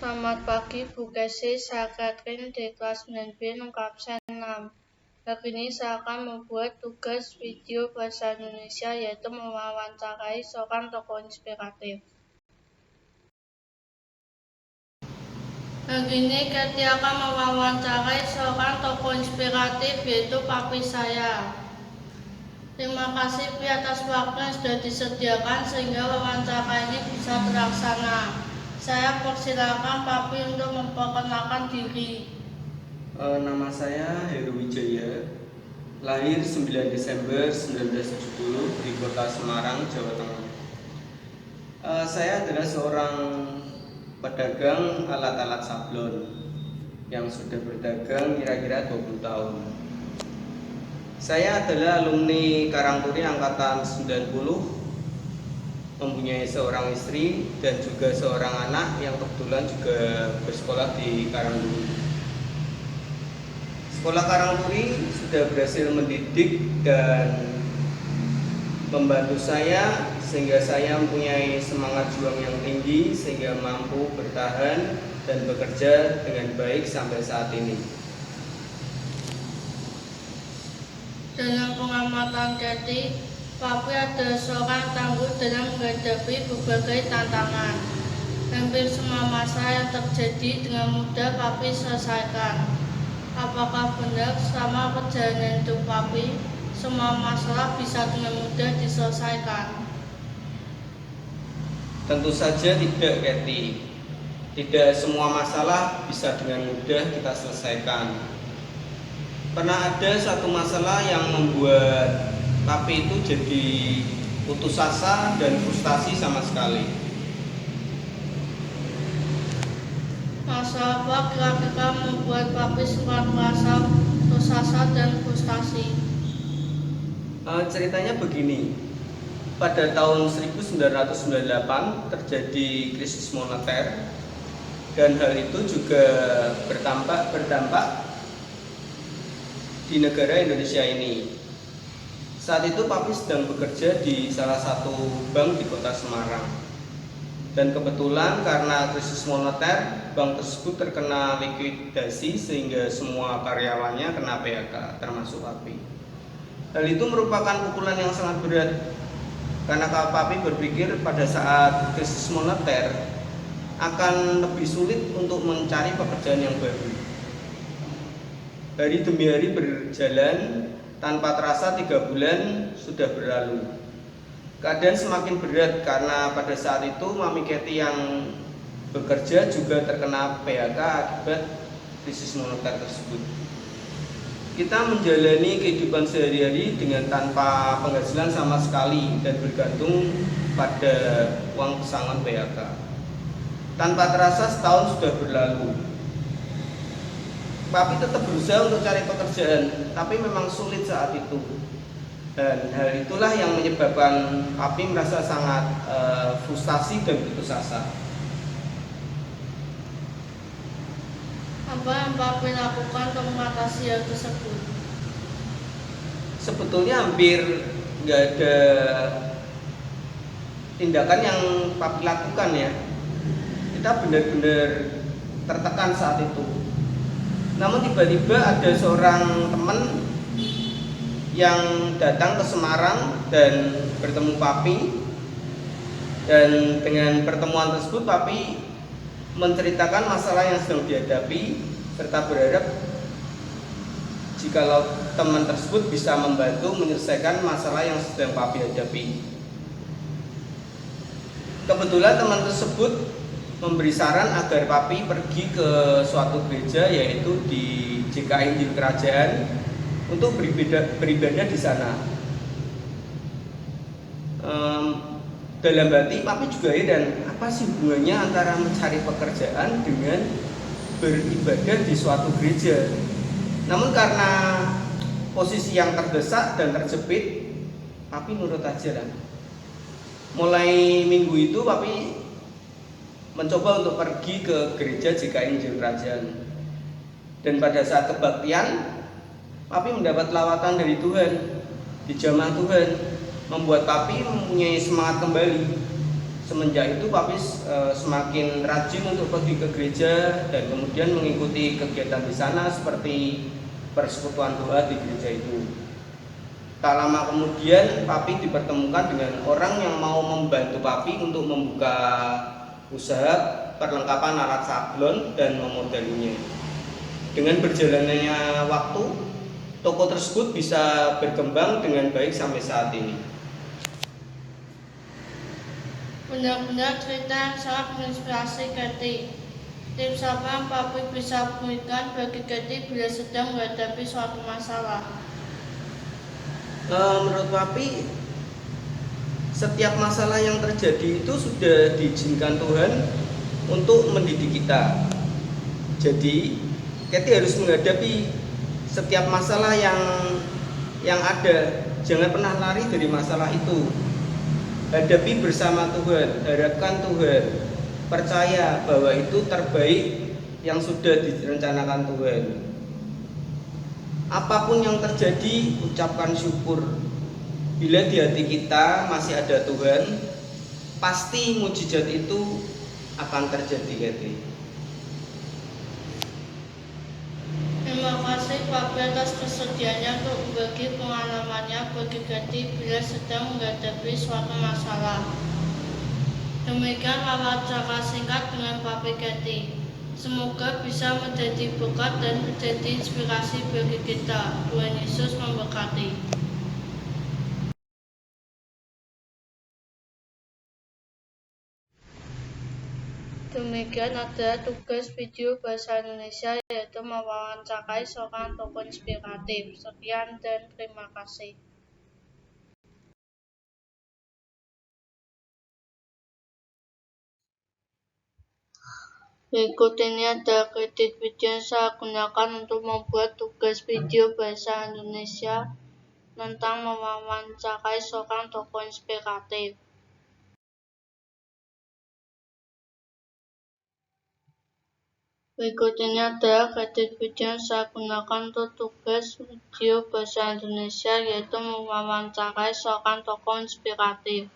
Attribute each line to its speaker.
Speaker 1: Selamat pagi Bu Kesi, saya Catherine di kelas 9B absen 6. Hari ini saya akan membuat tugas video bahasa Indonesia yaitu mewawancarai seorang tokoh inspiratif. Hari ini Kathy akan mewawancarai seorang tokoh inspiratif yaitu papi saya. Terima kasih Pi atas waktu yang sudah disediakan sehingga wawancara ini bisa terlaksana. Saya persilakan Papi untuk memperkenalkan diri.
Speaker 2: Nama saya Heru Wijaya, lahir 9 Desember 1970 di kota Semarang, Jawa Tengah. Saya adalah seorang pedagang alat-alat sablon yang sudah berdagang kira-kira 20 tahun. Saya adalah alumni Karangturi angkatan 90, mempunyai seorang istri dan juga seorang anak yang kebetulan juga bersekolah di Karangturi. Sekolah Karangturi sudah berhasil mendidik dan membantu saya sehingga saya mempunyai semangat juang yang tinggi sehingga mampu bertahan dan bekerja dengan baik sampai saat ini.
Speaker 1: Dalam pengamatan Kathy, Papi adalah seorang tangguh dalam menghadapi berbagai tantangan. Hampir semua masalah yang terjadi dengan mudah Papi selesaikan. Apakah benar selama perjalanan hidup Papi, semua masalah bisa dengan mudah diselesaikan?
Speaker 2: Tentu saja tidak, Kathy. Tidak semua masalah bisa dengan mudah kita selesaikan. Pernah ada satu masalah yang membuat Papi itu jadi putus asa dan frustasi sama sekali.
Speaker 1: Masalah apa kira-kira membuat Papi sempat merasa putus asa dan frustasi?
Speaker 2: Ceritanya begini. Pada tahun 1998 terjadi krisis moneter dan hal itu juga berdampak di negara Indonesia ini. Saat itu Papi sedang bekerja di salah satu bank di kota Semarang. Dan kebetulan karena krisis moneter, bank tersebut terkena likuidasi sehingga semua karyawannya kena PHK, termasuk Papi. Hal itu merupakan pukulan yang sangat berat karena Papi berpikir pada saat krisis moneter akan lebih sulit untuk mencari pekerjaan yang baru. Hari demi hari berjalan, tanpa terasa 3 bulan sudah berlalu. Keadaan semakin berat karena pada saat itu Mami Kathy yang bekerja juga terkena PHK akibat krisis moneter tersebut. Kita menjalani kehidupan sehari-hari dengan tanpa penghasilan sama sekali dan bergantung pada uang pesangon PHK. Tanpa terasa setahun sudah berlalu. Papi tetap berusaha untuk cari pekerjaan, tapi memang sulit saat itu. Dan hal itulah yang menyebabkan Papi merasa sangat frustasi dan putus asa.
Speaker 1: Apa yang Papi lakukan untuk mengatasi hal tersebut?
Speaker 2: Sebetulnya hampir nggak ada tindakan yang Papi lakukan ya. Kita benar-benar tertekan saat itu. Namun tiba-tiba ada seorang teman yang datang ke Semarang dan bertemu Papi. Dan dengan pertemuan tersebut Papi menceritakan masalah yang sedang dihadapi serta berharap jikalau teman tersebut bisa membantu menyelesaikan masalah yang sedang Papi hadapi. Kebetulan teman tersebut memberi saran agar Papi pergi ke suatu gereja yaitu di JKI Injil Kerajaan untuk beribadah di sana. Dalam hati Papi juga heran, apa sih hubungannya antara mencari pekerjaan dengan beribadah di suatu gereja? Namun karena posisi yang terdesak dan terjepit, Papi nurut aja lah. Mulai minggu itu Papi mencoba untuk pergi ke gereja JKI Injil Kerajaan. Dan pada saat kebaktian, Papi mendapat lawatan dari Tuhan, dijamah Tuhan, membuat Papi mempunyai semangat kembali. Semenjak itu Papis semakin rajin untuk pergi ke gereja dan kemudian mengikuti kegiatan di sana seperti persekutuan doa di gereja itu. Tak lama kemudian Papi dipertemukan dengan orang yang mau membantu Papi untuk membuka usaha perlengkapan alat sablon dan memodalinya. Dengan berjalannya waktu, toko tersebut bisa berkembang dengan baik sampai saat ini.
Speaker 1: Benar-benar cerita yang sangat menginspirasi Kathy. Tips apa yang Papi bisa berikan bagi Kathy bila sedang menghadapi suatu masalah?
Speaker 2: Menurut Papi, setiap masalah yang terjadi itu sudah diizinkan Tuhan untuk mendidik kita. Jadi, Kathy harus menghadapi setiap masalah yang ada. Jangan pernah lari dari masalah itu. Hadapi bersama Tuhan, harapkan Tuhan, percaya bahwa itu terbaik yang sudah direncanakan Tuhan. Apapun yang terjadi, ucapkan syukur. Bila di hati kita masih ada Tuhan, pasti mujizat itu akan terjadi, Kathy.
Speaker 1: Terima kasih Papi atas kesediaannya untuk berbagi pengalamannya bagi Kathy bila sedang menghadapi suatu masalah. Demikian wawancara singkat dengan Papi Kathy. Semoga bisa menjadi berkat dan menjadi inspirasi bagi kita. Tuhan Yesus memberkati. Demikian adalah tugas video bahasa Indonesia, yaitu mewawancarai seorang tokoh inspiratif. Sekian dan terima kasih. Berikut ini adalah kredit video yang saya gunakan untuk membuat tugas video bahasa Indonesia tentang mewawancarai seorang tokoh inspiratif. Berikut ini adalah kredit video yang saya gunakan untuk tugas video bahasa Indonesia, yaitu mewawancarai seorang tokoh inspiratif.